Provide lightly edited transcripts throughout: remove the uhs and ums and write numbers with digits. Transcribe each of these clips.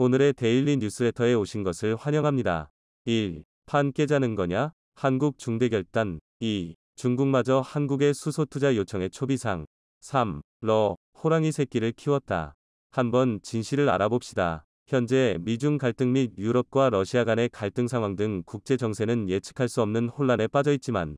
오늘의 데일리 뉴스레터에 오신 것을 환영합니다. 1. 판 깨자는 거냐? 한국 중대결단. 2. 중국마저 한국의 수소투자 요청에 초비상. 3. 호랑이 새끼를 키웠다. 한번 진실을 알아봅시다. 현재 미중 갈등 및 유럽과 러시아 간의 갈등 상황 등 국제 정세는 예측할 수 없는 혼란에 빠져 있지만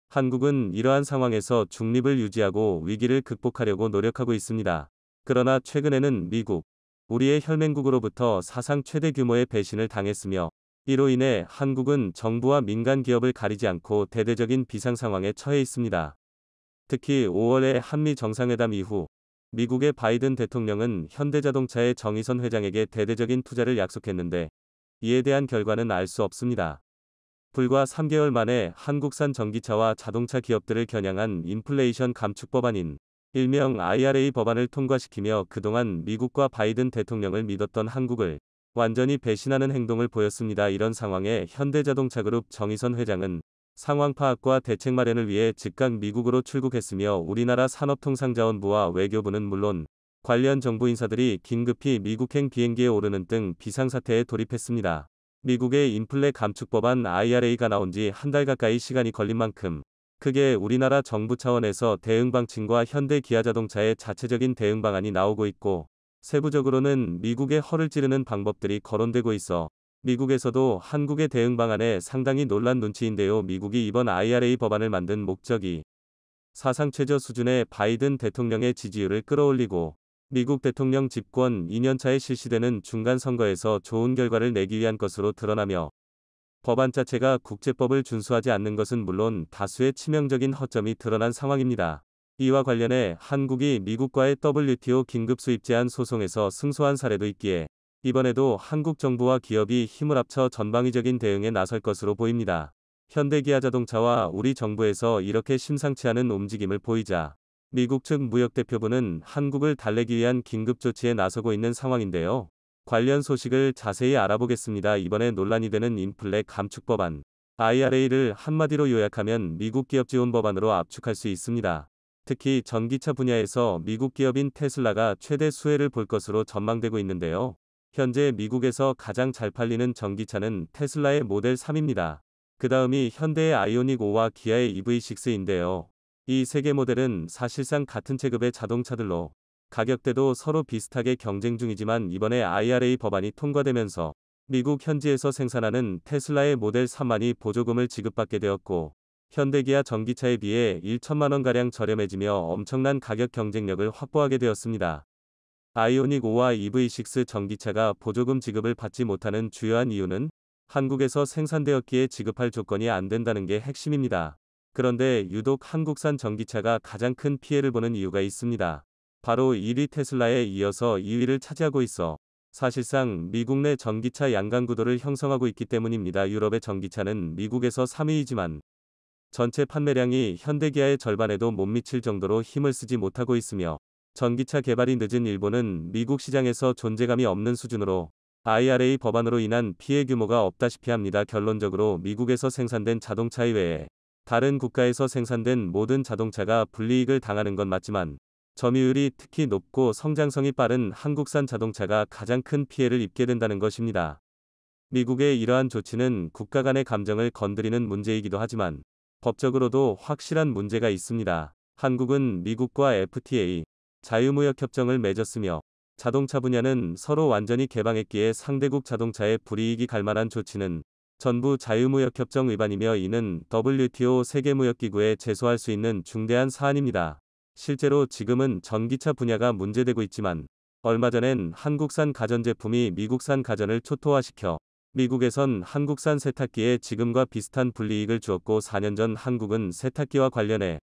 한국은 이러한 상황에서 중립을 유지하고 위기를 극복하려고 노력하고 있습니다. 그러나 최근에는 미국, 우리의 혈맹국으로부터 사상 최대 규모의 배신을 당했으며 이로 인해 한국은 정부와 민간 기업을 가리지 않고 대대적인 비상 상황에 처해 있습니다. 특히 5월의 한미 정상회담 이후 미국의 바이든 대통령은 현대자동차의 정의선 회장에게 대대적인 투자를 약속했는데 이에 대한 결과는 알 수 없습니다. 불과 3개월 만에 한국산 전기차와 자동차 기업들을 겨냥한 인플레이션 감축 법안인 일명 IRA 법안을 통과시키며 그동안 미국과 바이든 대통령을 믿었던 한국을 완전히 배신하는 행동을 보였습니다. 이런 상황에 현대자동차그룹 정의선 회장은 상황 파악과 대책 마련을 위해 즉각 미국으로 출국했으며 우리나라 산업통상자원부와 외교부는 물론 관련 정부 인사들이 긴급히 미국행 비행기에 오르는 등 비상사태에 돌입했습니다. 미국의 인플레 감축 법안 IRA가 나온 지 한 달 가까이 시간이 걸린 만큼 크게 우리나라 정부 차원에서 대응 방침과 현대 기아자동차의 자체적인 대응 방안이 나오고 있고 세부적으로는 미국의 허를 찌르는 방법들이 거론되고 있어 미국에서도 한국의 대응 방안에 상당히 놀란 눈치인데요. 미국이 이번 IRA 법안을 만든 목적이 사상 최저 수준의 바이든 대통령의 지지율을 끌어올리고 미국 대통령 집권 2년차에 실시되는 중간 선거에서 좋은 결과를 내기 위한 것으로 드러나며 법안 자체가 국제법을 준수하지 않는 것은 물론 다수의 치명적인 허점이 드러난 상황입니다. 이와 관련해 한국이 미국과의 WTO 긴급 수입 제한 소송에서 승소한 사례도 있기에 이번에도 한국 정부와 기업이 힘을 합쳐 전방위적인 대응에 나설 것으로 보입니다. 현대기아자동차와 우리 정부에서 이렇게 심상치 않은 움직임을 보이자 미국 측 무역대표부는 한국을 달래기 위한 긴급 조치에 나서고 있는 상황인데요. 관련 소식을 자세히 알아보겠습니다. 이번에 논란이 되는 인플레 감축 법안 IRA를 한마디로 요약하면 미국 기업 지원 법안으로 압축할 수 있습니다. 특히 전기차 분야에서 미국 기업인 테슬라가 최대 수혜를 볼 것으로 전망되고 있는데요. 현재 미국에서 가장 잘 팔리는 전기차는 테슬라의 모델 3입니다. 그 다음이 현대의 아이오닉 5와 기아의 EV6인데요. 이 세 개 모델은 사실상 같은 체급의 자동차들로 가격대도 서로 비슷하게 경쟁 중이지만 이번에 IRA 법안이 통과되면서 미국 현지에서 생산하는 테슬라의 모델 3만이 보조금을 지급받게 되었고 현대기아 전기차에 비해 1천만원가량 저렴해지며 엄청난 가격 경쟁력을 확보하게 되었습니다. 아이오닉 5와 EV6 전기차가 보조금 지급을 받지 못하는 주요한 이유는 한국에서 생산되었기에 지급할 조건이 안 된다는 게 핵심입니다. 그런데 유독 한국산 전기차가 가장 큰 피해를 보는 이유가 있습니다. 바로 1위 테슬라에 이어서 2위를 차지하고 있어 사실상 미국 내 전기차 양강구도를 형성하고 있기 때문입니다. 유럽의 전기차는 미국에서 3위이지만 전체 판매량이 현대기아의 절반에도 못 미칠 정도로 힘을 쓰지 못하고 있으며 전기차 개발이 늦은 일본은 미국 시장에서 존재감이 없는 수준으로 IRA 법안으로 인한 피해 규모가 없다시피 합니다. 결론적으로 미국에서 생산된 자동차 이외에 다른 국가에서 생산된 모든 자동차가 불이익을 당하는 건 맞지만 점유율이 특히 높고 성장성이 빠른 한국산 자동차가 가장 큰 피해를 입게 된다는 것입니다. 미국의 이러한 조치는 국가 간의 감정을 건드리는 문제이기도 하지만 법적으로도 확실한 문제가 있습니다. 한국은 미국과 FTA, 자유무역협정을 맺었으며 자동차 분야는 서로 완전히 개방했기에 상대국 자동차에 불이익이 갈 만한 조치는 전부 자유무역협정 위반이며 이는 WTO 세계무역기구에 제소할 수 있는 중대한 사안입니다. 실제로 지금은 전기차 분야가 문제되고 있지만 얼마 전엔 한국산 가전제품이 미국산 가전을 초토화시켜 미국에선 한국산 세탁기에 지금과 비슷한 불이익을 주었고 4년 전 한국은 세탁기와 관련해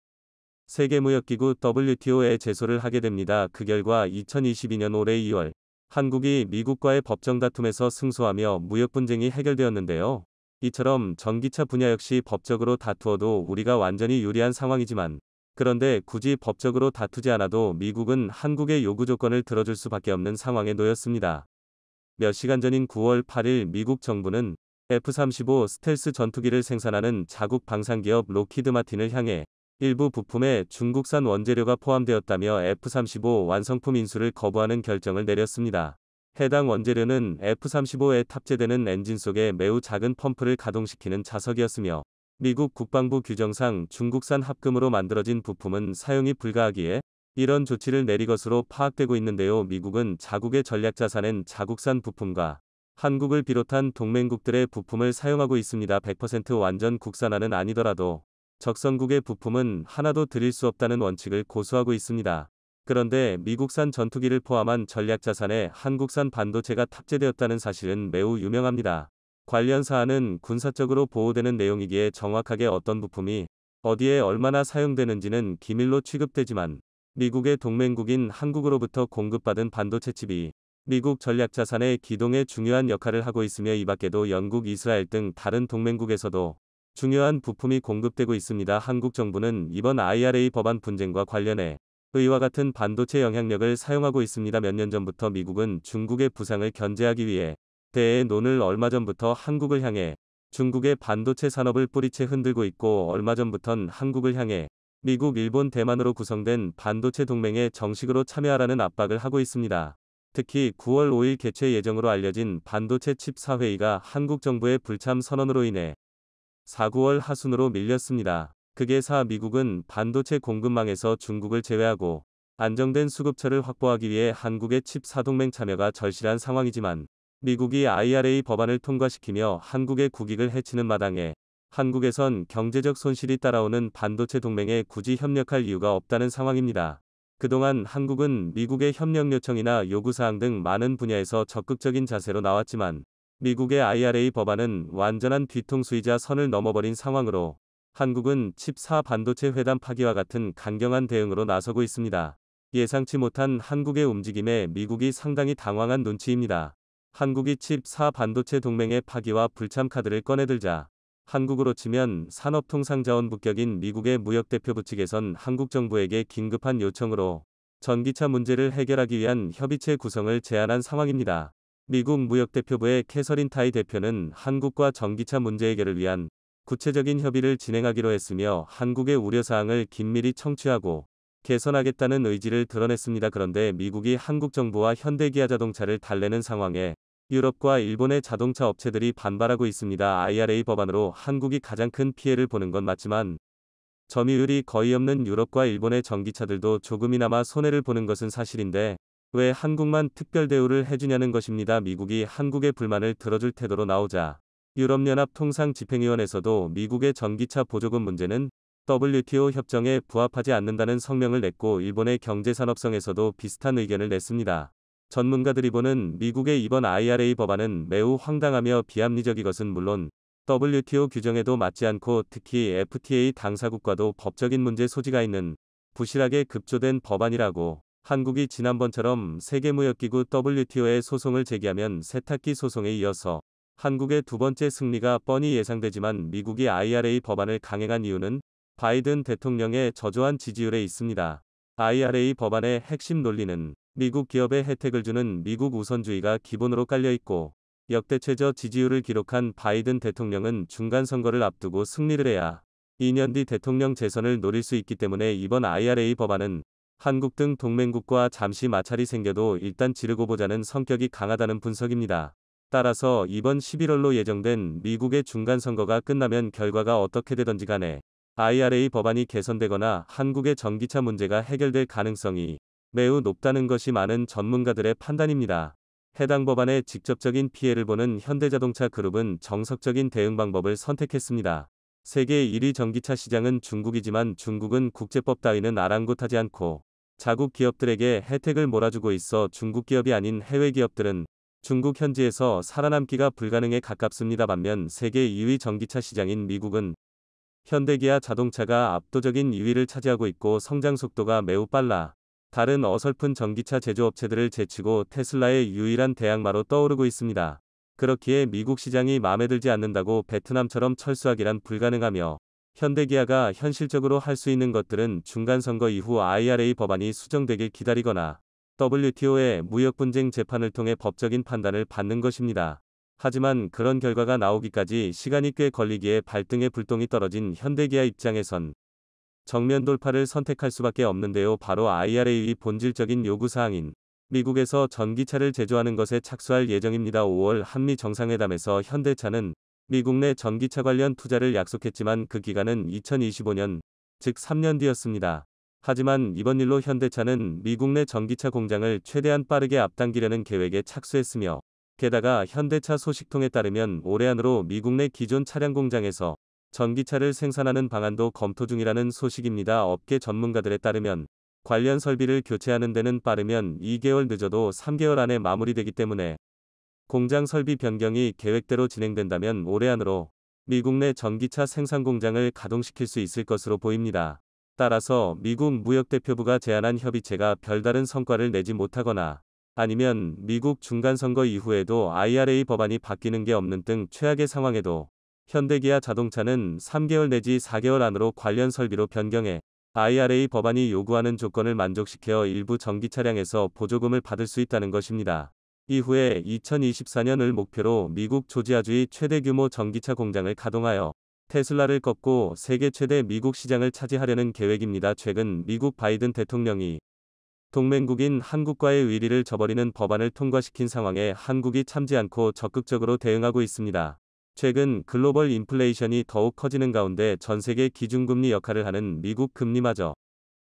세계무역기구 WTO에 제소를 하게 됩니다. 그 결과 2022년 올해 2월 한국이 미국과의 법정 다툼에서 승소하며 무역 분쟁이 해결되었는데요. 이처럼 전기차 분야 역시 법적으로 다투어도 우리가 완전히 유리한 상황이지만 그런데 굳이 법적으로 다투지 않아도 미국은 한국의 요구 조건을 들어줄 수밖에 없는 상황에 놓였습니다. 몇 시간 전인 9월 8일 미국 정부는 F-35 스텔스 전투기를 생산하는 자국 방산기업 록히드 마틴을 향해 일부 부품에 중국산 원재료가 포함되었다며 F-35 완성품 인수를 거부하는 결정을 내렸습니다. 해당 원재료는 F-35에 탑재되는 엔진 속에 매우 작은 펌프를 가동시키는 자석이었으며 미국 국방부 규정상 중국산 합금으로 만들어진 부품은 사용이 불가하기에 이런 조치를 내린 것으로 파악되고 있는데요. 미국은 자국의 전략자산엔 자국산 부품과 한국을 비롯한 동맹국들의 부품을 사용하고 있습니다. 100% 완전 국산화는 아니더라도 적성국의 부품은 하나도 드릴 수 없다는 원칙을 고수하고 있습니다. 그런데 미국산 전투기를 포함한 전략자산에 한국산 반도체가 탑재되었다는 사실은 매우 유명합니다. 관련 사안은 군사적으로 보호되는 내용이기에 정확하게 어떤 부품이 어디에 얼마나 사용되는지는 기밀로 취급되지만 미국의 동맹국인 한국으로부터 공급받은 반도체 칩이 미국 전략자산의 기동에 중요한 역할을 하고 있으며 이 밖에도 영국, 이스라엘 등 다른 동맹국에서도 중요한 부품이 공급되고 있습니다. 한국 정부는 이번 IRA 법안 분쟁과 관련해 의와 같은 반도체 영향력을 사용하고 있습니다. 몇 년 전부터 미국은 중국의 부상을 견제하기 위해 대의 논을 얼마 전부터 한국을 향해 중국의 반도체 산업을 뿌리채 흔들고 있고 얼마 전부턴 한국을 향해 미국, 일본, 대만으로 구성된 반도체 동맹에 정식으로 참여하라는 압박을 하고 있습니다. 특히 9월 5일 개최 예정으로 알려진 반도체 칩 4회의가 한국 정부의 불참 선언으로 인해 4, 9월 하순으로 밀렸습니다. 그게 미국은 반도체 공급망에서 중국을 제외하고 안정된 수급처를 확보하기 위해 한국의 칩 4동맹 참여가 절실한 상황이지만 미국이 IRA 법안을 통과시키며 한국의 국익을 해치는 마당에 한국에선 경제적 손실이 따라오는 반도체 동맹에 굳이 협력할 이유가 없다는 상황입니다. 그동안 한국은 미국의 협력 요청이나 요구사항 등 많은 분야에서 적극적인 자세로 나왔지만 미국의 IRA 법안은 완전한 뒤통수이자 선을 넘어버린 상황으로 한국은 칩 4 반도체 회담 파기와 같은 강경한 대응으로 나서고 있습니다. 예상치 못한 한국의 움직임에 미국이 상당히 당황한 눈치입니다. 한국이 칩 4 반도체 동맹의 파기와 불참 카드를 꺼내들자 한국으로 치면 산업통상자원부 격인 미국의 무역대표부 측에선 한국 정부에게 긴급한 요청으로 전기차 문제를 해결하기 위한 협의체 구성을 제안한 상황입니다. 미국 무역대표부의 캐서린 타이 대표는 한국과 전기차 문제 해결을 위한 구체적인 협의를 진행하기로 했으며 한국의 우려사항을 긴밀히 청취하고 개선하겠다는 의지를 드러냈습니다. 그런데 미국이 한국 정부와 현대기아자동차를 달래는 상황에 유럽과 일본의 자동차 업체들이 반발하고 있습니다. IRA 법안으로 한국이 가장 큰 피해를 보는 건 맞지만 점유율이 거의 없는 유럽과 일본의 전기차들도 조금이나마 손해를 보는 것은 사실인데 왜 한국만 특별 대우를 해주냐는 것입니다. 미국이 한국의 불만을 들어줄 태도로 나오자 유럽연합 통상집행위원회에서도 미국의 전기차 보조금 문제는 WTO 협정에 부합하지 않는다는 성명을 냈고 일본의 경제산업성에서도 비슷한 의견을 냈습니다. 전문가들이 보는 미국의 이번 IRA 법안은 매우 황당하며 비합리적이것은 물론 WTO 규정에도 맞지 않고 특히 FTA 당사국과도 법적인 문제 소지가 있는 부실하게 급조된 법안이라고 한국이 지난번처럼 세계무역기구 WTO에 소송을 제기하면 세탁기 소송에 이어서 한국의 두 번째 승리가 뻔히 예상되지만 미국이 IRA 법안을 강행한 이유는 바이든 대통령의 저조한 지지율에 있습니다. IRA 법안의 핵심 논리는 미국 기업에 혜택을 주는 미국 우선주의가 기본으로 깔려 있고 역대 최저 지지율을 기록한 바이든 대통령은 중간선거를 앞두고 승리를 해야 2년 뒤 대통령 재선을 노릴 수 있기 때문에 이번 IRA 법안은 한국 등 동맹국과 잠시 마찰이 생겨도 일단 지르고 보자는 성격이 강하다는 분석입니다. 따라서 이번 11월로 예정된 미국의 중간선거가 끝나면 결과가 어떻게 되던지 간에 IRA 법안이 개선되거나 한국의 전기차 문제가 해결될 가능성이 매우 높다는 것이 많은 전문가들의 판단입니다. 해당 법안에 직접적인 피해를 보는 현대자동차 그룹은 정석적인 대응 방법을 선택했습니다. 세계 1위 전기차 시장은 중국이지만 중국은 국제법 따위는 아랑곳하지 않고 자국 기업들에게 혜택을 몰아주고 있어 중국 기업이 아닌 해외 기업들은 중국 현지에서 살아남기가 불가능에 가깝습니다. 반면 세계 2위 전기차 시장인 미국은 현대기아 자동차가 압도적인 2위를 차지하고 있고 성장 속도가 매우 빨라 다른 어설픈 전기차 제조업체들을 제치고 테슬라의 유일한 대항마로 떠오르고 있습니다. 그렇기에 미국 시장이 마음에 들지 않는다고 베트남처럼 철수하기란 불가능하며 현대기아가 현실적으로 할 수 있는 것들은 중간선거 이후 IRA 법안이 수정되길 기다리거나 WTO의 무역분쟁 재판을 통해 법적인 판단을 받는 것입니다. 하지만 그런 결과가 나오기까지 시간이 꽤 걸리기에 발등에 불똥이 떨어진 현대기아 입장에선 정면 돌파를 선택할 수밖에 없는데요. 바로 IRA의 본질적인 요구사항인 미국에서 전기차를 제조하는 것에 착수할 예정입니다. 5월 한미 정상회담에서 현대차는 미국 내 전기차 관련 투자를 약속했지만 그 기간은 2025년, 즉 3년 뒤였습니다. 하지만 이번 일로 현대차는 미국 내 전기차 공장을 최대한 빠르게 앞당기려는 계획에 착수했으며, 게다가 현대차 소식통에 따르면 올해 안으로 미국 내 기존 차량 공장에서 전기차를 생산하는 방안도 검토 중이라는 소식입니다. 업계 전문가들에 따르면 관련 설비를 교체하는 데는 빠르면 2개월 늦어도 3개월 안에 마무리되기 때문에 공장 설비 변경이 계획대로 진행된다면 올해 안으로 미국 내 전기차 생산 공장을 가동시킬 수 있을 것으로 보입니다. 따라서 미국 무역대표부가 제안한 협의체가 별다른 성과를 내지 못하거나 아니면 미국 중간선거 이후에도 IRA 법안이 바뀌는 게 없는 등 최악의 상황에도 현대기아 자동차는 3개월 내지 4개월 안으로 관련 설비로 변경해 IRA 법안이 요구하는 조건을 만족시켜 일부 전기 차량에서 보조금을 받을 수 있다는 것입니다. 이후에 2024년을 목표로 미국 조지아주의 최대 규모 전기차 공장을 가동하여 테슬라를 꺾고 세계 최대 미국 시장을 차지하려는 계획입니다. 최근 미국 바이든 대통령이 동맹국인 한국과의 의리를 저버리는 법안을 통과시킨 상황에 한국이 참지 않고 적극적으로 대응하고 있습니다. 최근 글로벌 인플레이션이 더욱 커지는 가운데 전 세계 기준금리 역할을 하는 미국 금리마저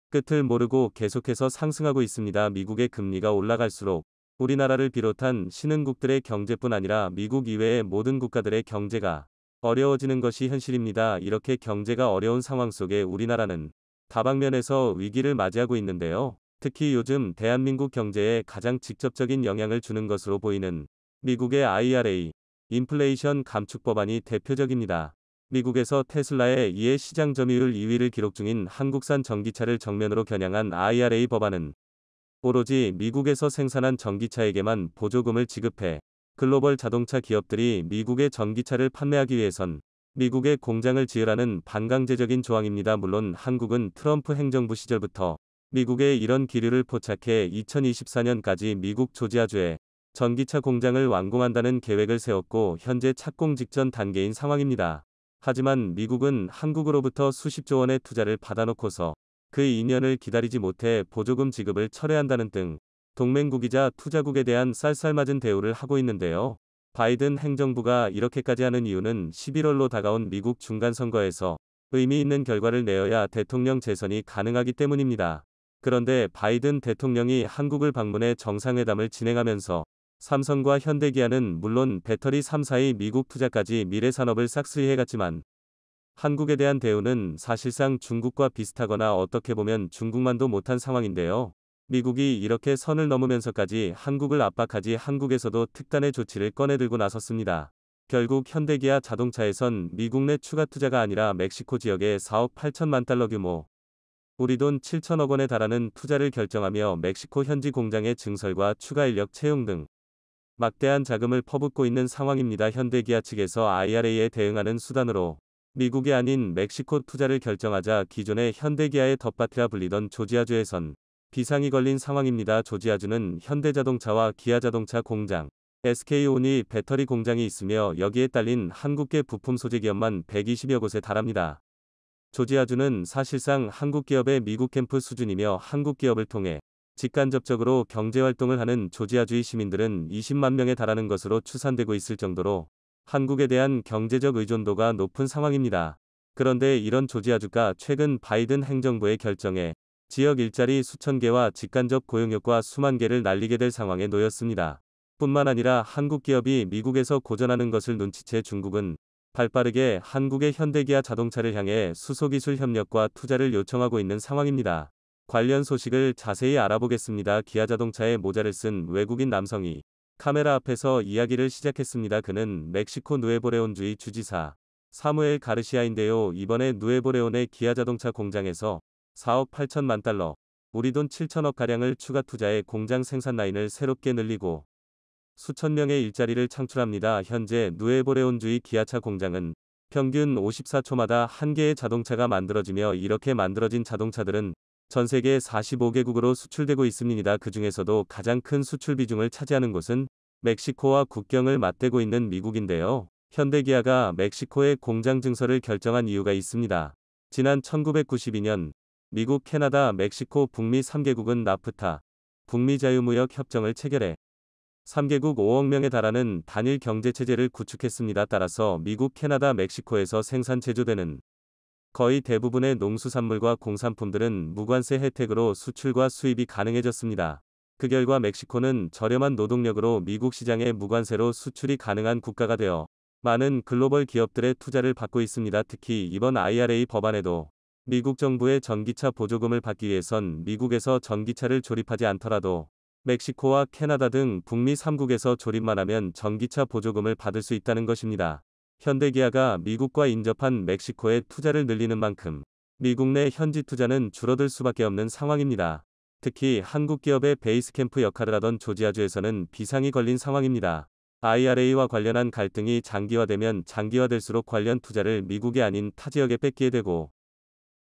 끝을 모르고 계속해서 상승하고 있습니다. 미국의 금리가 올라갈수록 우리나라를 비롯한 신흥국들의 경제뿐 아니라 미국 이외의 모든 국가들의 경제가 어려워지는 것이 현실입니다. 이렇게 경제가 어려운 상황 속에 우리나라는 다방면에서 위기를 맞이하고 있는데요. 특히 요즘 대한민국 경제에 가장 직접적인 영향을 주는 것으로 보이는 미국의 IRA 인플레이션 감축 법안이 대표적입니다. 미국에서 테슬라에 의해 시장 점유율 2위를 기록 중인 한국산 전기차를 정면으로 겨냥한 IRA 법안은 오로지 미국에서 생산한 전기차에게만 보조금을 지급해 글로벌 자동차 기업들이 미국의 전기차를 판매하기 위해선 미국에 공장을 지으라는 반강제적인 조항입니다. 물론 한국은 트럼프 행정부 시절부터 미국의 이런 기류를 포착해 2024년까지 미국 조지아주에 전기차 공장을 완공한다는 계획을 세웠고 현재 착공 직전 단계인 상황입니다. 하지만 미국은 한국으로부터 수십조 원의 투자를 받아놓고서 그 2년을 기다리지 못해 보조금 지급을 철회한다는 등 동맹국이자 투자국에 대한 쌀쌀맞은 대우를 하고 있는데요. 바이든 행정부가 이렇게까지 하는 이유는 11월로 다가온 미국 중간선거에서 의미 있는 결과를 내어야 대통령 재선이 가능하기 때문입니다. 그런데 바이든 대통령이 한국을 방문해 정상회담을 진행하면서 삼성과 현대기아는 물론 배터리 3사의 미국 투자까지 미래 산업을 싹쓸이해갔지만 한국에 대한 대우는 사실상 중국과 비슷하거나 어떻게 보면 중국만도 못한 상황인데요. 미국이 이렇게 선을 넘으면서까지 한국을 압박하지 한국에서도 특단의 조치를 꺼내들고 나섰습니다. 결국 현대기아 자동차에선 미국 내 추가 투자가 아니라 멕시코 지역에 4억 8천만 달러 규모 우리 돈 7천억 원에 달하는 투자를 결정하며 멕시코 현지 공장의 증설과 추가 인력 채용 등 막대한 자금을 퍼붓고 있는 상황입니다. 현대기아 측에서 IRA에 대응하는 수단으로 미국이 아닌 멕시코 투자를 결정하자 기존의 현대기아의 텃밭이라 불리던 조지아주에선 비상이 걸린 상황입니다. 조지아주는 현대자동차와 기아자동차 공장, SK온이 배터리 공장이 있으며 여기에 딸린 한국계 부품 소재 기업만 120여 곳에 달합니다. 조지아주는 사실상 한국 기업의 미국 캠프 수준이며 한국 기업을 통해 직간접적으로 경제활동을 하는 조지아주의 시민들은 20만 명에 달하는 것으로 추산되고 있을 정도로 한국에 대한 경제적 의존도가 높은 상황입니다. 그런데 이런 조지아주가 최근 바이든 행정부의 결정에 지역 일자리 수천 개와 직간접 고용효과 수만 개를 날리게 될 상황에 놓였습니다. 뿐만 아니라 한국 기업이 미국에서 고전하는 것을 눈치채 중국은 발빠르게 한국의 현대기아 자동차를 향해 수소기술 협력과 투자를 요청하고 있는 상황입니다. 관련 소식을 자세히 알아보겠습니다. 기아자동차의 모자를 쓴 외국인 남성이 카메라 앞에서 이야기를 시작했습니다. 그는 멕시코 누에보레온주의 주지사 사무엘 가르시아인데요. 이번에 누에보레온의 기아자동차 공장에서 4억 8천만 달러, 우리 돈 7천억가량을 추가 투자해 공장 생산 라인을 새롭게 늘리고 수천 명의 일자리를 창출합니다. 현재 누에보레온주의 기아차 공장은 평균 54초마다 한 개의 자동차가 만들어지며 이렇게 만들어진 자동차들은 전 세계 45개국으로 수출되고 있습니다. 그 중에서도 가장 큰 수출 비중을 차지하는 곳은 멕시코와 국경을 맞대고 있는 미국인데요. 현대기아가 멕시코의 공장 증설을 결정한 이유가 있습니다. 지난 1992년 미국, 캐나다, 멕시코, 북미 3개국은 나프타 북미 자유무역 협정을 체결해 3개국 5억 명에 달하는 단일 경제체제를 구축했습니다. 따라서 미국, 캐나다, 멕시코에서 생산 제조되는 거의 대부분의 농수산물과 공산품들은 무관세 혜택으로 수출과 수입이 가능해졌습니다. 그 결과 멕시코는 저렴한 노동력으로 미국 시장에 무관세로 수출이 가능한 국가가 되어 많은 글로벌 기업들의 투자를 받고 있습니다. 특히 이번 IRA 법안에도 미국 정부의 전기차 보조금을 받기 위해선 미국에서 전기차를 조립하지 않더라도 멕시코와 캐나다 등 북미 3국에서 조립만 하면 전기차 보조금을 받을 수 있다는 것입니다. 현대기아가 미국과 인접한 멕시코에 투자를 늘리는 만큼 미국 내 현지 투자는 줄어들 수밖에 없는 상황입니다. 특히 한국 기업의 베이스 캠프 역할을 하던 조지아주에서는 비상이 걸린 상황입니다. IRA와 관련한 갈등이 장기화되면 장기화될수록 관련 투자를 미국이 아닌 타 지역에 뺏기게 되고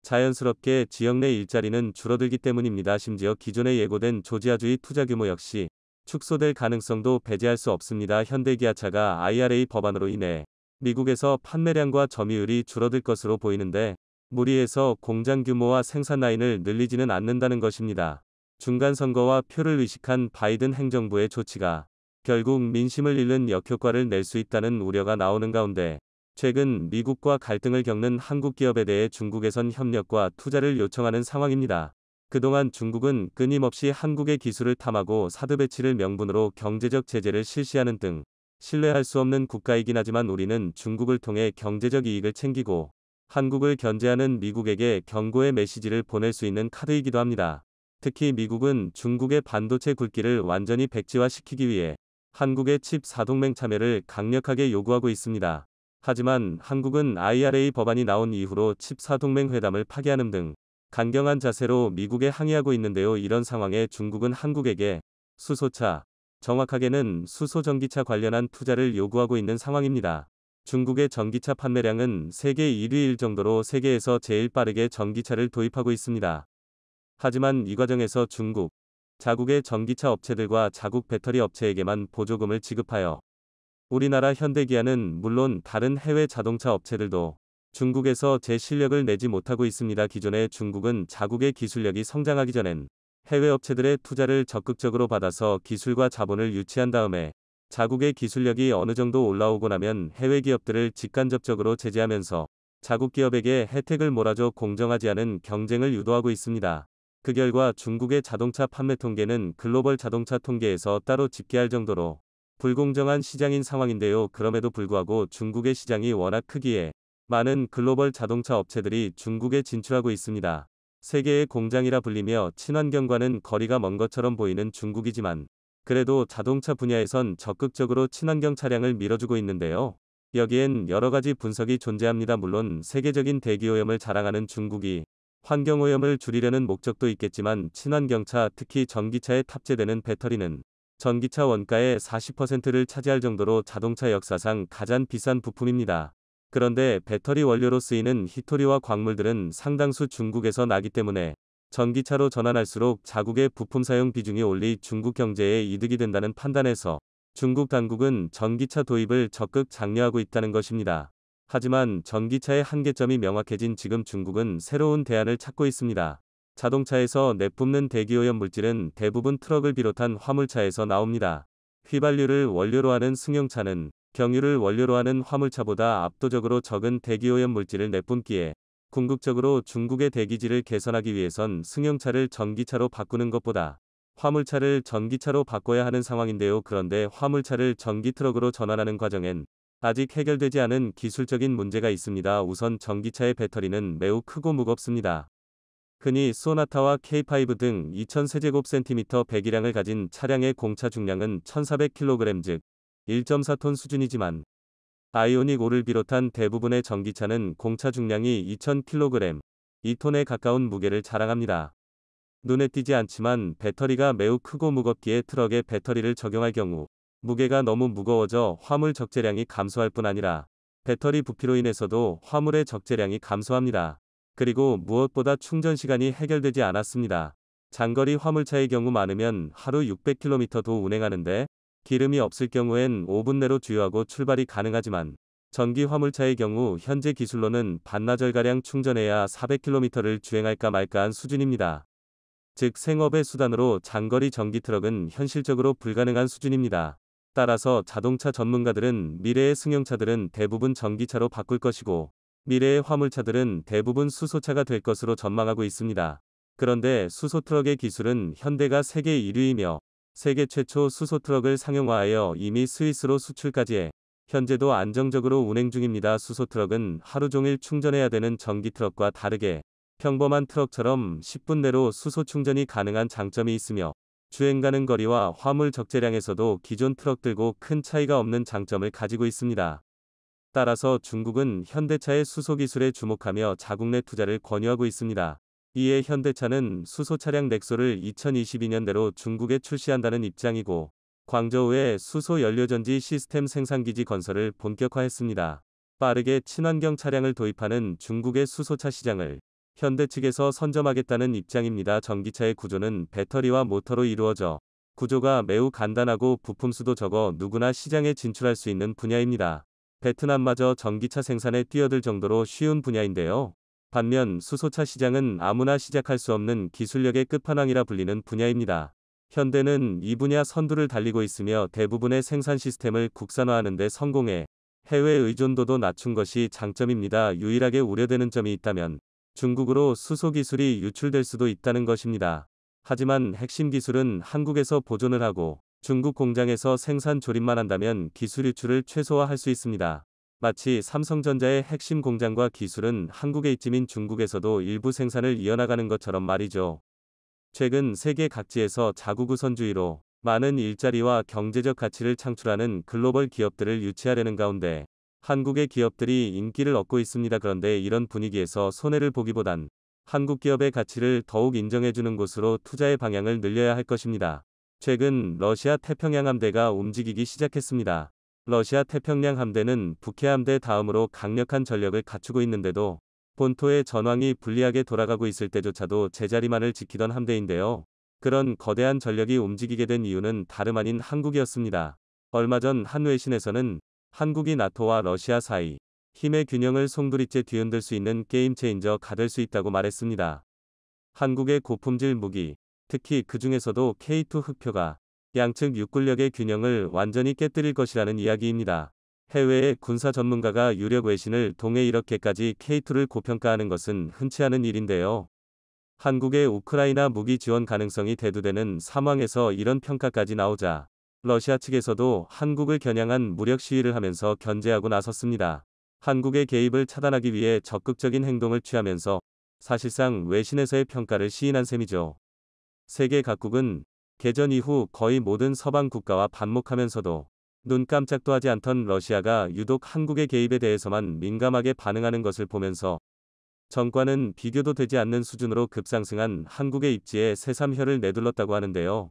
자연스럽게 지역 내 일자리는 줄어들기 때문입니다. 심지어 기존에 예고된 조지아주의 투자 규모 역시 축소될 가능성도 배제할 수 없습니다. 현대기아차가 IRA 법안으로 인해 미국에서 판매량과 점유율이 줄어들 것으로 보이는데 무리해서 공장 규모와 생산 라인을 늘리지는 않는다는 것입니다. 중간 선거와 표를 의식한 바이든 행정부의 조치가 결국 민심을 잃는 역효과를 낼 수 있다는 우려가 나오는 가운데 최근 미국과 갈등을 겪는 한국 기업에 대해 중국에선 협력과 투자를 요청하는 상황입니다. 그동안 중국은 끊임없이 한국의 기술을 탐하고 사드 배치를 명분으로 경제적 제재를 실시하는 등 신뢰할 수 없는 국가이긴 하지만 우리는 중국을 통해 경제적 이익을 챙기고 한국을 견제하는 미국에게 경고의 메시지를 보낼 수 있는 카드이기도 합니다. 특히 미국은 중국의 반도체 굴기를 완전히 백지화시키기 위해 한국의 칩 4동맹 참여를 강력하게 요구하고 있습니다. 하지만 한국은 IRA 법안이 나온 이후로 칩 4동맹 회담을 파기하는 등 강경한 자세로 미국에 항의하고 있는데요. 이런 상황에 중국은 한국에게 수소차, 정확하게는 수소전기차 관련한 투자를 요구하고 있는 상황입니다. 중국의 전기차 판매량은 세계 1위일 정도로 세계에서 제일 빠르게 전기차를 도입하고 있습니다. 하지만 이 과정에서 중국, 자국의 전기차 업체들과 자국 배터리 업체에게만 보조금을 지급하여 우리나라 현대기아는 물론 다른 해외 자동차 업체들도 중국에서 제 실력을 내지 못하고 있습니다. 기존에 중국은 자국의 기술력이 성장하기 전엔 해외 업체들의 투자를 적극적으로 받아서 기술과 자본을 유치한 다음에 자국의 기술력이 어느 정도 올라오고 나면 해외 기업들을 직간접적으로 제재하면서 자국 기업에게 혜택을 몰아줘 공정하지 않은 경쟁을 유도하고 있습니다. 그 결과 중국의 자동차 판매 통계는 글로벌 자동차 통계에서 따로 집계할 정도로 불공정한 시장인 상황인데요. 그럼에도 불구하고 중국의 시장이 워낙 크기에 많은 글로벌 자동차 업체들이 중국에 진출하고 있습니다. 세계의 공장이라 불리며 친환경과는 거리가 먼 것처럼 보이는 중국이지만 그래도 자동차 분야에선 적극적으로 친환경 차량을 밀어주고 있는데요. 여기엔 여러 가지 분석이 존재합니다. 물론 세계적인 대기오염을 자랑하는 중국이 환경오염을 줄이려는 목적도 있겠지만 친환경차, 특히 전기차에 탑재되는 배터리는 전기차 원가의 40%를 차지할 정도로 자동차 역사상 가장 비싼 부품입니다. 그런데 배터리 원료로 쓰이는 희토리와 광물들은 상당수 중국에서 나기 때문에 전기차로 전환할수록 자국의 부품 사용 비중이 올리 중국 경제에 이득이 된다는 판단에서 중국 당국은 전기차 도입을 적극 장려하고 있다는 것입니다. 하지만 전기차의 한계점이 명확해진 지금 중국은 새로운 대안을 찾고 있습니다. 자동차에서 내뿜는 대기오염 물질은 대부분 트럭을 비롯한 화물차에서 나옵니다. 휘발유를 원료로 하는 승용차는 경유를 원료로 하는 화물차보다 압도적으로 적은 대기오염 물질을 내뿜기에 궁극적으로 중국의 대기질을 개선하기 위해선 승용차를 전기차로 바꾸는 것보다 화물차를 전기차로 바꿔야 하는 상황인데요. 그런데 화물차를 전기 트럭으로 전환하는 과정엔 아직 해결되지 않은 기술적인 문제가 있습니다. 우선 전기차의 배터리는 매우 크고 무겁습니다. 흔히 소나타와 K5 등 2000세제곱센티미터 배기량을 가진 차량의 공차 중량은 1400kg 즉 1.4톤 수준이지만 아이오닉 5를 비롯한 대부분의 전기차는 공차 중량이 2000kg, 2톤에 가까운 무게를 자랑합니다. 눈에 띄지 않지만 배터리가 매우 크고 무겁기에 트럭에 배터리를 적용할 경우 무게가 너무 무거워져 화물 적재량이 감소할 뿐 아니라 배터리 부피로 인해서도 화물의 적재량이 감소합니다. 그리고 무엇보다 충전 시간이 해결되지 않았습니다. 장거리 화물차의 경우 많으면 하루 600km도 운행하는데 기름이 없을 경우엔 5분 내로 주유하고 출발이 가능하지만 전기 화물차의 경우 현재 기술로는 반나절가량 충전해야 400km를 주행할까 말까한 수준입니다. 즉 생업의 수단으로 장거리 전기 트럭은 현실적으로 불가능한 수준입니다. 따라서 자동차 전문가들은 미래의 승용차들은 대부분 전기차로 바꿀 것이고 미래의 화물차들은 대부분 수소차가 될 것으로 전망하고 있습니다. 그런데 수소트럭의 기술은 현대가 세계 1위이며 세계 최초 수소트럭을 상용화하여 이미 스위스로 수출까지 해 현재도 안정적으로 운행 중입니다. 수소트럭은 하루 종일 충전해야 되는 전기트럭과 다르게 평범한 트럭처럼 10분 내로 수소 충전이 가능한 장점이 있으며 주행 가는 거리와 화물 적재량에서도 기존 트럭들고 큰 차이가 없는 장점을 가지고 있습니다. 따라서 중국은 현대차의 수소 기술에 주목하며 자국 내 투자를 권유하고 있습니다. 이에 현대차는 수소 차량 넥소를 2022년대로 중국에 출시한다는 입장이고 광저우에 수소 연료전지 시스템 생산기지 건설을 본격화했습니다. 빠르게 친환경 차량을 도입하는 중국의 수소차 시장을 현대 측에서 선점하겠다는 입장입니다. 전기차의 구조는 배터리와 모터로 이루어져 구조가 매우 간단하고 부품수도 적어 누구나 시장에 진출할 수 있는 분야입니다. 베트남마저 전기차 생산에 뛰어들 정도로 쉬운 분야인데요. 반면 수소차 시장은 아무나 시작할 수 없는 기술력의 끝판왕이라 불리는 분야입니다. 현대는 이 분야 선두를 달리고 있으며 대부분의 생산 시스템을 국산화하는 데 성공해 해외 의존도도 낮춘 것이 장점입니다. 유일하게 우려되는 점이 있다면 중국으로 수소 기술이 유출될 수도 있다는 것입니다. 하지만 핵심 기술은 한국에서 보존을 하고 중국 공장에서 생산 조립만 한다면 기술 유출을 최소화할 수 있습니다. 마치 삼성전자의 핵심 공장과 기술은 한국에 있지만 중국에서도 일부 생산을 이어나가는 것처럼 말이죠. 최근 세계 각지에서 자국 우선주의로 많은 일자리와 경제적 가치를 창출하는 글로벌 기업들을 유치하려는 가운데 한국의 기업들이 인기를 얻고 있습니다. 그런데 이런 분위기에서 손해를 보기보단 한국 기업의 가치를 더욱 인정해주는 곳으로 투자의 방향을 늘려야 할 것입니다. 최근 러시아 태평양 함대가 움직이기 시작했습니다. 러시아 태평양 함대는 북해 함대 다음으로 강력한 전력을 갖추고 있는데도 본토의 전황이 불리하게 돌아가고 있을 때조차도 제자리만을 지키던 함대인데요. 그런 거대한 전력이 움직이게 된 이유는 다름 아닌 한국이었습니다. 얼마 전 한 외신에서는 한국이 나토와 러시아 사이 힘의 균형을 송두리째 뒤흔들 수 있는 게임 체인저가 될 수 있다고 말했습니다. 한국의 고품질 무기, 특히 그 중에서도 K2 흑표가 양측 육군력의 균형을 완전히 깨뜨릴 것이라는 이야기입니다. 해외의 군사 전문가가 유력 외신을 통해 이렇게까지 K2를 고평가하는 것은 흔치 않은 일인데요. 한국의 우크라이나 무기 지원 가능성이 대두되는 상황에서 이런 평가까지 나오자 러시아 측에서도 한국을 겨냥한 무력 시위를 하면서 견제하고 나섰습니다. 한국의 개입을 차단하기 위해 적극적인 행동을 취하면서 사실상 외신에서의 평가를 시인한 셈이죠. 세계 각국은 개전 이후 거의 모든 서방 국가와 반목하면서도 눈 깜짝도 하지 않던 러시아가 유독 한국의 개입에 대해서만 민감하게 반응하는 것을 보면서 정과는 비교도 되지 않는 수준으로 급상승한 한국의 입지에 새삼 혀를 내둘렀다고 하는데요.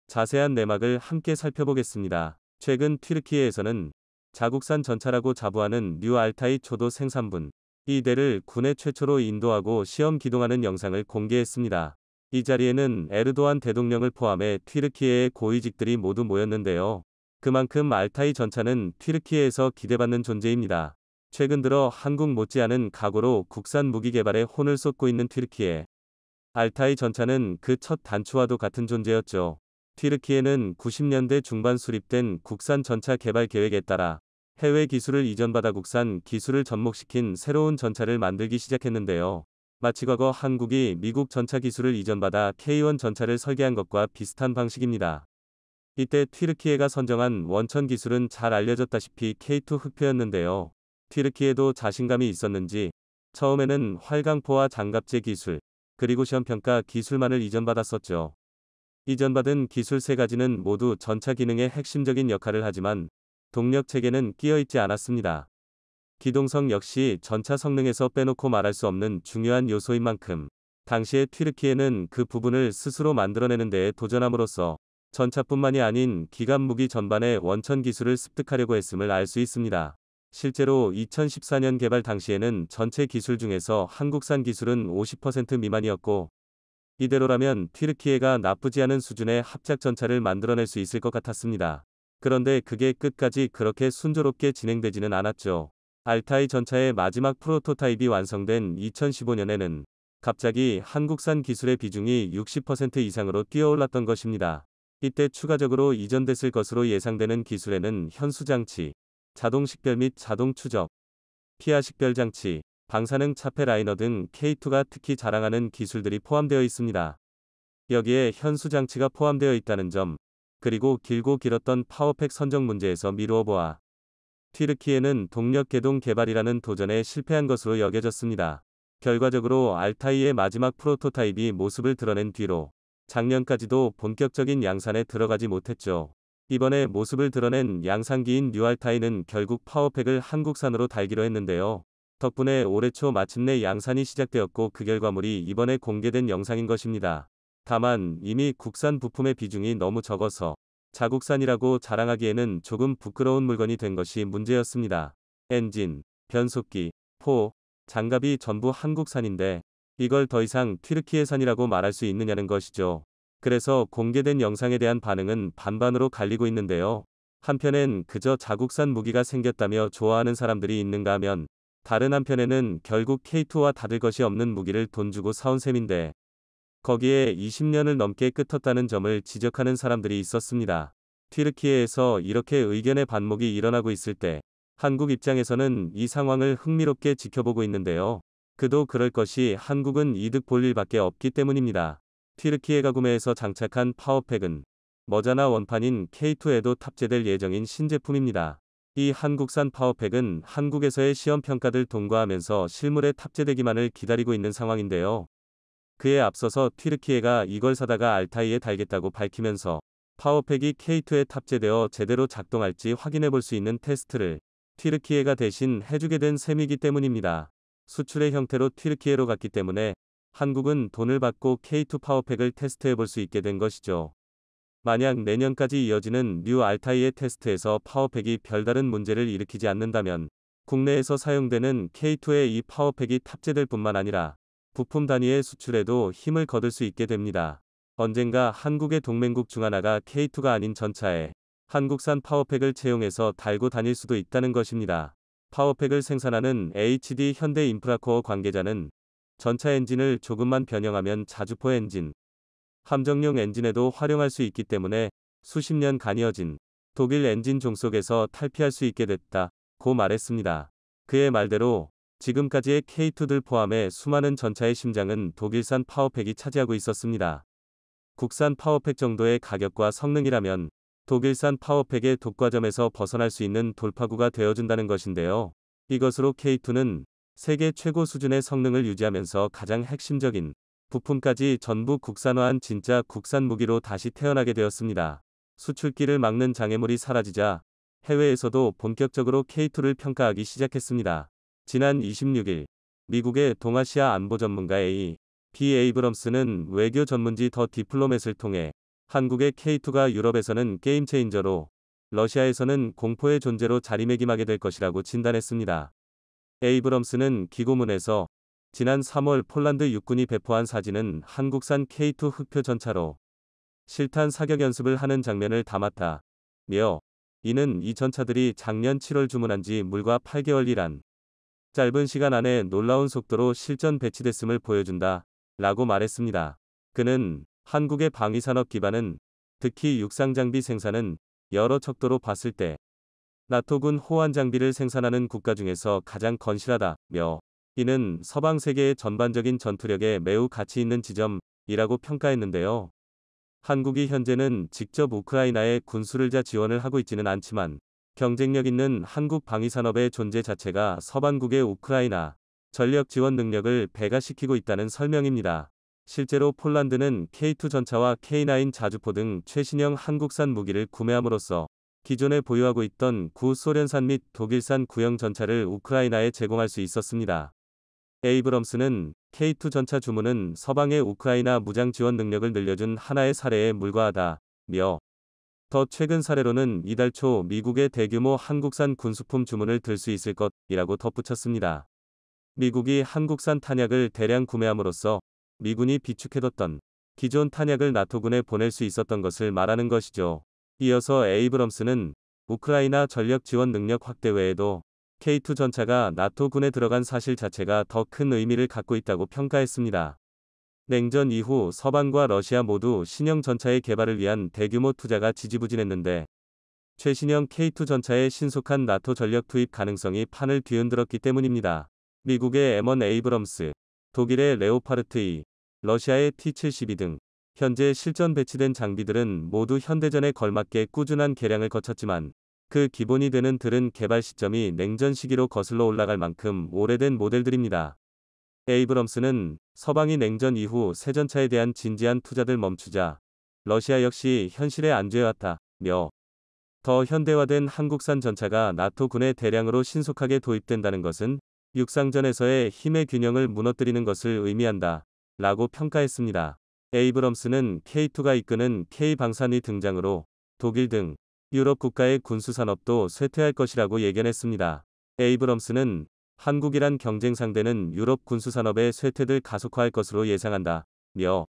자세한 내막을 함께 살펴보겠습니다. 최근 튀르키예에서는 자국산 전차라고 자부하는 뉴 알타이 초도 생산분 이 대를 국내 최초로 인도하고 시험 기동하는 영상을 공개했습니다. 이 자리에는 에르도안 대통령을 포함해 튀르키예의 고위직들이 모두 모였는데요. 그만큼 알타이 전차는 튀르키예에서 기대받는 존재입니다. 최근 들어 한국 못지않은 각오로 국산 무기 개발에 혼을 쏟고 있는 튀르키예. 알타이 전차는 그 첫 단추와도 같은 존재였죠. 튀르키예는 90년대 중반 수립된 국산 전차 개발 계획에 따라 해외 기술을 이전받아 국산 기술을 접목시킨 새로운 전차를 만들기 시작했는데요. 마치 과거 한국이 미국 전차 기술을 이전받아 K1 전차를 설계한 것과 비슷한 방식입니다. 이때 튀르키예가 선정한 원천 기술은 잘 알려졌다시피 K2 흑표였는데요. 튀르키예도 자신감이 있었는지 처음에는 활강포와 장갑제 기술, 그리고 시험평가 기술만을 이전받았었죠. 이전받은 기술 3가지는 모두 전차 기능의 핵심적인 역할을 하지만 동력 체계는 끼어있지 않았습니다. 기동성 역시 전차 성능에서 빼놓고 말할 수 없는 중요한 요소인 만큼 당시의 튀르키예는 그 부분을 스스로 만들어내는 데에 도전함으로써 전차뿐만이 아닌 기갑 무기 전반의 원천 기술을 습득하려고 했음을 알 수 있습니다. 실제로 2014년 개발 당시에는 전체 기술 중에서 한국산 기술은 50% 미만이었고 이대로라면 튀르키예가 나쁘지 않은 수준의 합작 전차를 만들어낼 수 있을 것 같았습니다. 그런데 그게 끝까지 그렇게 순조롭게 진행되지는 않았죠. 알타이 전차의 마지막 프로토타입이 완성된 2015년에는 갑자기 한국산 기술의 비중이 60% 이상으로 뛰어올랐던 것입니다. 이때 추가적으로 이전됐을 것으로 예상되는 기술에는 현수장치, 자동 식별 및 자동 추적, 피하 식별 장치, 방사능 차폐 라이너 등 K2가 특히 자랑하는 기술들이 포함되어 있습니다. 여기에 현수장치가 포함되어 있다는 점, 그리고 길고 길었던 파워팩 선정 문제에서 미루어 보아 튀르키예는 동력 개동 개발이라는 도전에 실패한 것으로 여겨졌습니다. 결과적으로 알타이의 마지막 프로토타입이 모습을 드러낸 뒤로 작년까지도 본격적인 양산에 들어가지 못했죠. 이번에 모습을 드러낸 양산기인 뉴알타이는 결국 파워팩을 한국산으로 달기로 했는데요. 덕분에 올해 초 마침내 양산이 시작되었고 그 결과물이 이번에 공개된 영상인 것입니다. 다만 이미 국산 부품의 비중이 너무 적어서 자국산이라고 자랑하기에는 조금 부끄러운 물건이 된 것이 문제였습니다. 엔진, 변속기, 포, 장갑이 전부 한국산인데 이걸 더 이상 튀르키예산이라고 말할 수 있느냐는 것이죠. 그래서 공개된 영상에 대한 반응은 반반으로 갈리고 있는데요. 한편엔 그저 자국산 무기가 생겼다며 좋아하는 사람들이 있는가 하면 다른 한편에는 결국 K2와 다를 것이 없는 무기를 돈 주고 사온 셈인데 거기에 20년을 넘게 끄텄다는 점을 지적하는 사람들이 있었습니다. 튀르키예에서 이렇게 의견의 반목이 일어나고 있을 때 한국 입장에서는 이 상황을 흥미롭게 지켜보고 있는데요. 그도 그럴 것이 한국은 이득 볼 일밖에 없기 때문입니다. 튀르키예가 구매해서 장착한 파워팩은 머자나 원판인 K2에도 탑재될 예정인 신제품입니다. 이 한국산 파워팩은 한국에서의 시험평가를 통과하면서 실물에 탑재되기만을 기다리고 있는 상황인데요. 그에 앞서서 튀르키예가 이걸 사다가 알타이에 달겠다고 밝히면서 파워팩이 K2에 탑재되어 제대로 작동할지 확인해 볼 수 있는 테스트를 튀르키예가 대신 해주게 된 셈이기 때문입니다. 수출의 형태로 튀르키예로 갔기 때문에 한국은 돈을 받고 K2 파워팩을 테스트해 볼 수 있게 된 것이죠. 만약 내년까지 이어지는 뉴 알타이의 테스트에서 파워팩이 별다른 문제를 일으키지 않는다면 국내에서 사용되는 K2에 이 파워팩이 탑재될 뿐만 아니라 부품 단위의 수출에도 힘을 거둘 수 있게 됩니다. 언젠가 한국의 동맹국 중 하나가 K2가 아닌 전차에 한국산 파워팩을 채용해서 달고 다닐 수도 있다는 것입니다. 파워팩을 생산하는 HD 현대인프라코어 관계자는 전차 엔진을 조금만 변형하면 자주포 엔진, 함정용 엔진에도 활용할 수 있기 때문에 수십 년간 이어진 독일 엔진 종속에서 탈피할 수 있게 됐다고 말했습니다. 그의 말대로 지금까지의 K2들 포함해 수많은 전차의 심장은 독일산 파워팩이 차지하고 있었습니다. 국산 파워팩 정도의 가격과 성능이라면 독일산 파워팩의 독과점에서 벗어날 수 있는 돌파구가 되어준다는 것인데요. 이것으로 K2는 세계 최고 수준의 성능을 유지하면서 가장 핵심적인 부품까지 전부 국산화한 진짜 국산 무기로 다시 태어나게 되었습니다. 수출길을 막는 장애물이 사라지자 해외에서도 본격적으로 K2를 평가하기 시작했습니다. 지난 26일 미국의 동아시아 안보 전문가 B. 에이브럼스는 외교 전문지 더 디플로맷을 통해 한국의 K2가 유럽에서는 게임체인저로 러시아에서는 공포의 존재로 자리매김하게 될 것이라고 진단했습니다. 에이브럼스는 기고문에서 지난 3월 폴란드 육군이 배포한 사진은 한국산 K2 흑표 전차로 실탄 사격 연습을 하는 장면을 담았다며 이는 이 전차들이 작년 7월 주문한 지 물과 8개월이란 짧은 시간 안에 놀라운 속도로 실전 배치됐음을 보여준다 라고 말했습니다. 그는 한국의 방위산업 기반은 특히 육상장비 생산은 여러 척도로 봤을 때 나토군 호환 장비를 생산하는 국가 중에서 가장 건실하다며 이는 서방 세계의 전반적인 전투력에 매우 가치 있는 지점이라고 평가했는데요. 한국이 현재는 직접 우크라이나에 군수를자 지원을 하고 있지는 않지만 경쟁력 있는 한국 방위산업의 존재 자체가 서방국의 우크라이나 전력 지원 능력을 배가시키고 있다는 설명입니다. 실제로 폴란드는 K2 전차와 K9 자주포 등 최신형 한국산 무기를 구매함으로써 기존에 보유하고 있던 구소련산 및 독일산 구형 전차를 우크라이나에 제공할 수 있었습니다. 에이브럼스는 K2 전차 주문은 서방의 우크라이나 무장 지원 능력을 늘려준 하나의 사례에 불과하다며 더 최근 사례로는 이달 초 미국의 대규모 한국산 군수품 주문을 들 수 있을 것이라고 덧붙였습니다. 미국이 한국산 탄약을 대량 구매함으로써 미군이 비축해뒀던 기존 탄약을 나토군에 보낼 수 있었던 것을 말하는 것이죠. 이어서 에이브럼스는 우크라이나 전력 지원 능력 확대 외에도 K2 전차가 나토 군에 들어간 사실 자체가 더 큰 의미를 갖고 있다고 평가했습니다. 냉전 이후 서방과 러시아 모두 신형 전차의 개발을 위한 대규모 투자가 지지부진했는데 최신형 K2 전차의 신속한 나토 전력 투입 가능성이 판을 뒤흔들었기 때문입니다. 미국의 M1 에이브럼스, 독일의 레오파르트 2, 러시아의 T-72 등 현재 실전 배치된 장비들은 모두 현대전에 걸맞게 꾸준한 개량을 거쳤지만 그 기본이 되는 들은 개발 시점이 냉전 시기로 거슬러 올라갈 만큼 오래된 모델들입니다. 에이브럼스는 서방이 냉전 이후 새 전차에 대한 진지한 투자들 멈추자 러시아 역시 현실에 안주해왔다며 더 현대화된 한국산 전차가 나토 군에 대량으로 신속하게 도입된다는 것은 육상전에서의 힘의 균형을 무너뜨리는 것을 의미한다 라고 평가했습니다. 에이브럼스는 K2가 이끄는 K방산이 등장으로 독일 등 유럽 국가의 군수산업도 쇠퇴할 것이라고 예견했습니다. 에이브럼스는 한국이란 경쟁 상대는 유럽 군수산업의 쇠퇴를 가속화할 것으로 예상한다며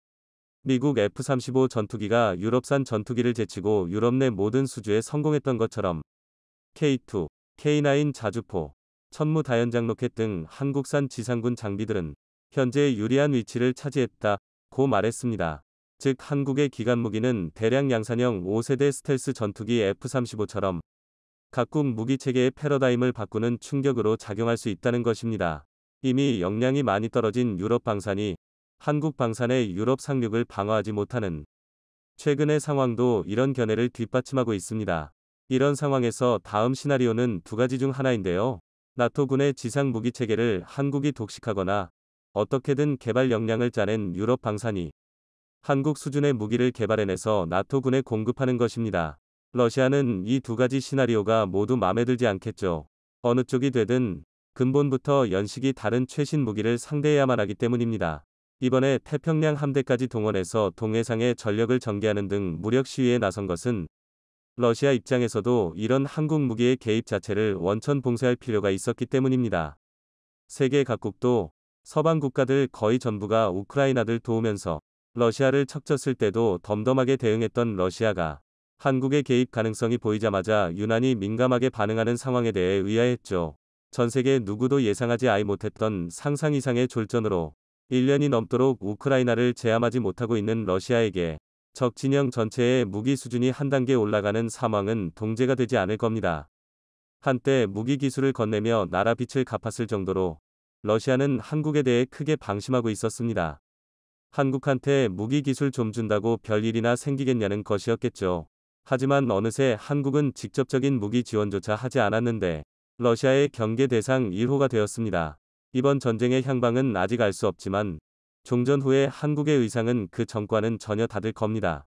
미국 F-35 전투기가 유럽산 전투기를 제치고 유럽 내 모든 수주에 성공했던 것처럼 K2, K9 자주포, 천무 다연장 로켓 등 한국산 지상군 장비들은 현재 유리한 위치를 차지했다고 말했습니다. 즉 한국의 기관 무기는 대량 양산형 5세대 스텔스 전투기 F-35처럼 각국 무기체계의 패러다임을 바꾸는 충격으로 작용할 수 있다는 것입니다. 이미 역량이 많이 떨어진 유럽 방산이 한국 방산의 유럽 상륙을 방어하지 못하는 최근의 상황도 이런 견해를 뒷받침하고 있습니다. 이런 상황에서 다음 시나리오는 두 가지 중 하나인데요. 나토군의 지상 무기체계를 한국이 독식하거나 어떻게든 개발 역량을 짜낸 유럽 방산이 한국 수준의 무기를 개발해내서 나토군에 공급하는 것입니다. 러시아는 이 두 가지 시나리오가 모두 마음에 들지 않겠죠. 어느 쪽이 되든 근본부터 연식이 다른 최신 무기를 상대해야만 하기 때문입니다. 이번에 태평양 함대까지 동원해서 동해상에 전력을 전개하는 등 무력 시위에 나선 것은 러시아 입장에서도 이런 한국 무기의 개입 자체를 원천 봉쇄할 필요가 있었기 때문입니다. 세계 각국도 서방 국가들 거의 전부가 우크라이나를 도우면서 러시아를 척졌을 때도 덤덤하게 대응했던 러시아가 한국의 개입 가능성이 보이자마자 유난히 민감하게 반응하는 상황에 대해 의아했죠. 전 세계 누구도 예상하지 못했던 상상 이상의 졸전으로 1년이 넘도록 우크라이나를 제압하지 못하고 있는 러시아에게 적 진영 전체의 무기 수준이 한 단계 올라가는 상황은 동제가 되지 않을 겁니다. 한때 무기 기술을 건네며 나라 빚을 갚았을 정도로 러시아는 한국에 대해 크게 방심하고 있었습니다. 한국한테 무기 기술 좀 준다고 별일이나 생기겠냐는 것이었겠죠. 하지만 어느새 한국은 직접적인 무기 지원조차 하지 않았는데 러시아의 경계 대상 1호가 되었습니다. 이번 전쟁의 향방은 아직 알 수 없지만 종전 후에 한국의 의상은 그 전과는 전혀 다를 겁니다.